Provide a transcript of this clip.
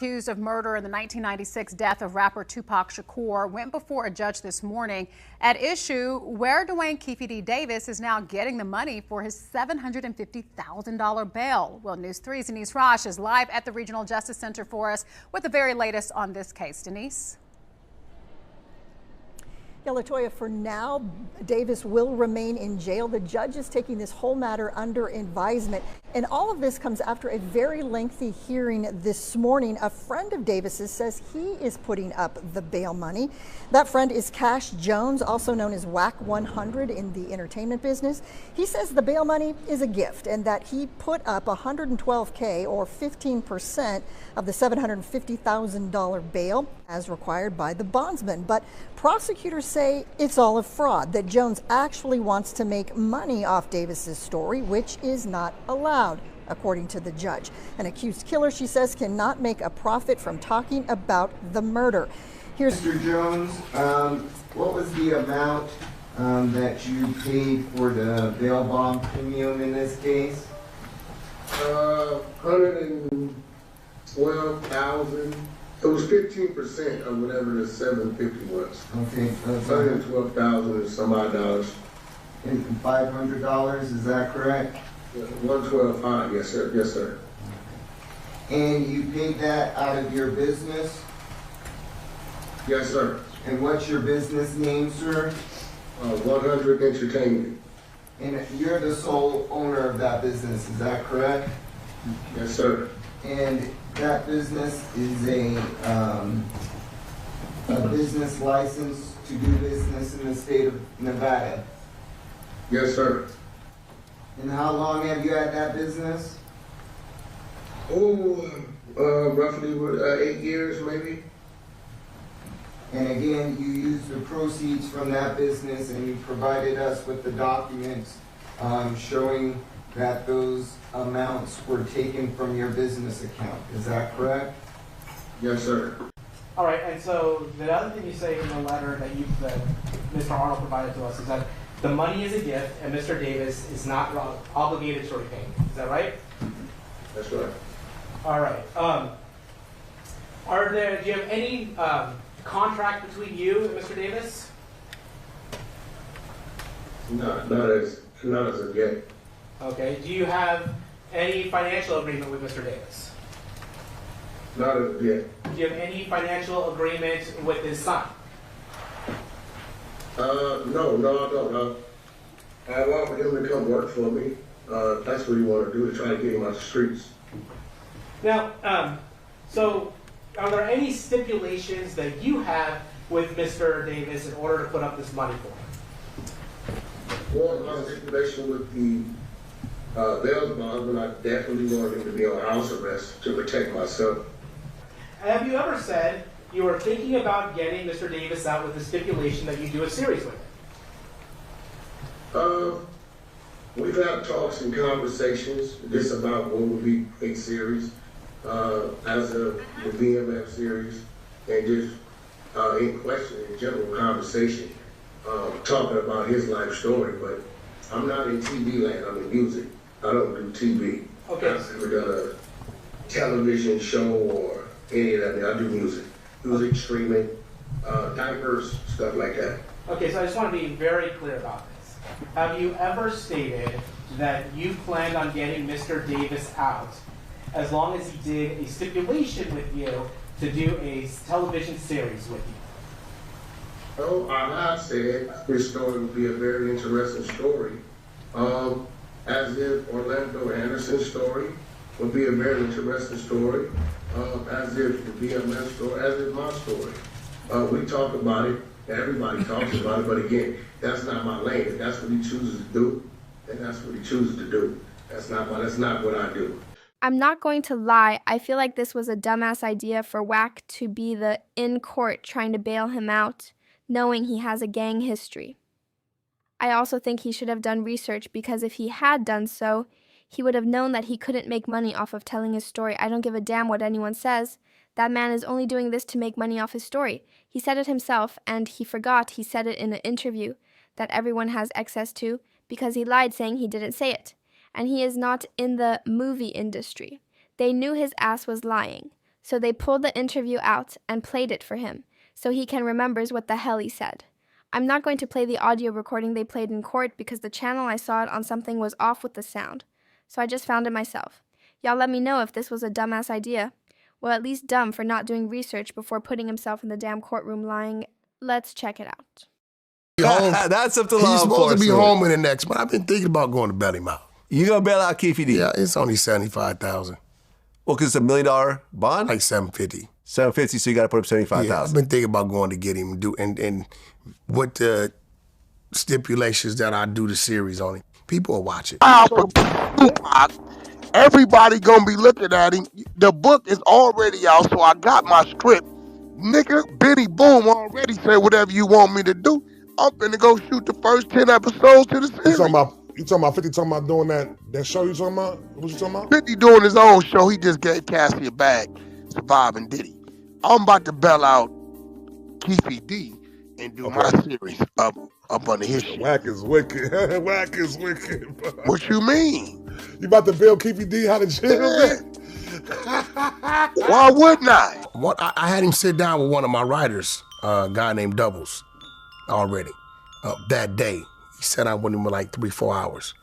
Accused of murder in the 1996 death of rapper Tupac Shakur went before a judge this morning. At issue, where Dwayne KeefeD Davis is now getting the money for his $750,000 bail. Well, News 3's Denise Rosh is live at the Regional Justice Center for us with the very latest on this case. Denise? Yeah, LaToya, for now, Davis will remain in jail. The judge is taking this whole matter under advisement. And all of this comes after a very lengthy hearing this morning. A friend of Davis's says he is putting up the bail money. That friend is Cash Jones, also known as Wack100 in the entertainment business. He says the bail money is a gift and that he put up $112K or 15% of the $750,000 bail as required by the bondsman. But prosecutors say it's all a fraud, that Jones actually wants to make money off Davis's story, which is not allowed, according to the judge. An accused killer, she says, cannot make a profit from talking about the murder. Here's Mr. Jones, what was the amount that you paid for the bail bond premium in this case? $112,000. It was 15% of whatever the 750 was. Okay, $112,000 and some odd dollars. And $500, is that correct? 112.5, yes sir, yes sir. And you paid that out of your business? Yes sir. And what's your business name, sir? 100 Entertainment. And you're the sole owner of that business, is that correct? Yes sir. And that business is a business license to do business in the state of Nevada. Yes sir. And how long have you had that business? Roughly 8 years maybe. And again, you used the proceeds from that business and you provided us with the documents showing that those amounts were taken from your business account. Is that correct? Yes, sir. All right, and so the other thing you say in the letter that Mr. Arnold provided to us is that the money is a gift and Mr. Davis is not obligated to repay. Is that right? That's right. All right. Do you have any contract between you and Mr. Davis? Not as of yet. Okay. Do you have any financial agreement with Mr. Davis? Not as of yet. Do you have any financial agreement with his son? No, I don't. I want him to come work for me. That's what he want to do, to try to get him out the streets. Now, so are there any stipulations that you have with Mr. Davis in order to put up this money for him? Well, my stipulation with the bail bond, but I definitely wanted him to be on house arrest to protect myself. Have you ever said you were thinking about getting Mr. Davis out with the stipulation that you do a series with him? We've had talks and conversations just about what would be a series, as the VMF series, and just in question, in general conversation, talking about his life story. But I'm not in TV land, I'm in music. I don't do TV. Okay. I've never done a television show or any of that. I do music streaming, diverse stuff like that. Okay, so I just want to be very clear about this. Have you ever stated that you planned on getting Mr. Davis out as long as he did a stipulation with you to do a television series with you? Oh, I have said this story would be a very interesting story. As if Orlando Anderson's story would be a very interesting story. As if the BMS story, as if my story. We talk about it, everybody talks about it, but again, that's not my lane. If that's what he chooses to do, then that's what he chooses to do. That's not what I do. I'm not going to lie, I feel like this was a dumbass idea for Wack to be the in court trying to bail him out, knowing he has a gang history. I also think he should have done research, because if he had done so, he would have known that he couldn't make money off of telling his story. I don't give a damn what anyone says. That man is only doing this to make money off his story. He said it himself, and he forgot he said it in an interview that everyone has access to, because he lied saying he didn't say it. And he is not in the movie industry. They knew his ass was lying. So they pulled the interview out and played it for him, so he can remembers what the hell he said. I'm not going to play the audio recording they played in court because the channel I saw it on something was off with the sound. So I just found it myself. Y'all let me know if this was a dumbass idea. Well, at least dumb for not doing research before putting himself in the damn courtroom lying. Let's check it out. That's up to law He's supposed to be enforcement. home in the next month. I've been thinking about going to bail him out. You gonna bail out KeefeD? Yeah, it's only $75,000. Well, because it's $1 million bond? Like $750. $750, so you gotta put up $75,000. Yeah, I've been thinking about going to get him and with the stipulations that I do the series on him. People will watch it. Tupac, everybody gonna be looking at him. The book is already out, so I got my script. Nigga, Benny Boom already said whatever you want me to do. I'm finna go shoot the first 10 episodes to the series. You talking about 50 talking about doing that show you talking about? What you talking about? 50 doing his own show. He just gave Cassie a bag, Surviving Diddy. I'm about to bail out KeefeD and do my series up under his shit. Wack is wicked. Wack is wicked, bro. What you mean? You about to build KeefeD how to chill it? Why wouldn't I? I had him sit down with one of my writers, a guy named Doubles, already. That day. He sat down with him for like 3-4 hours.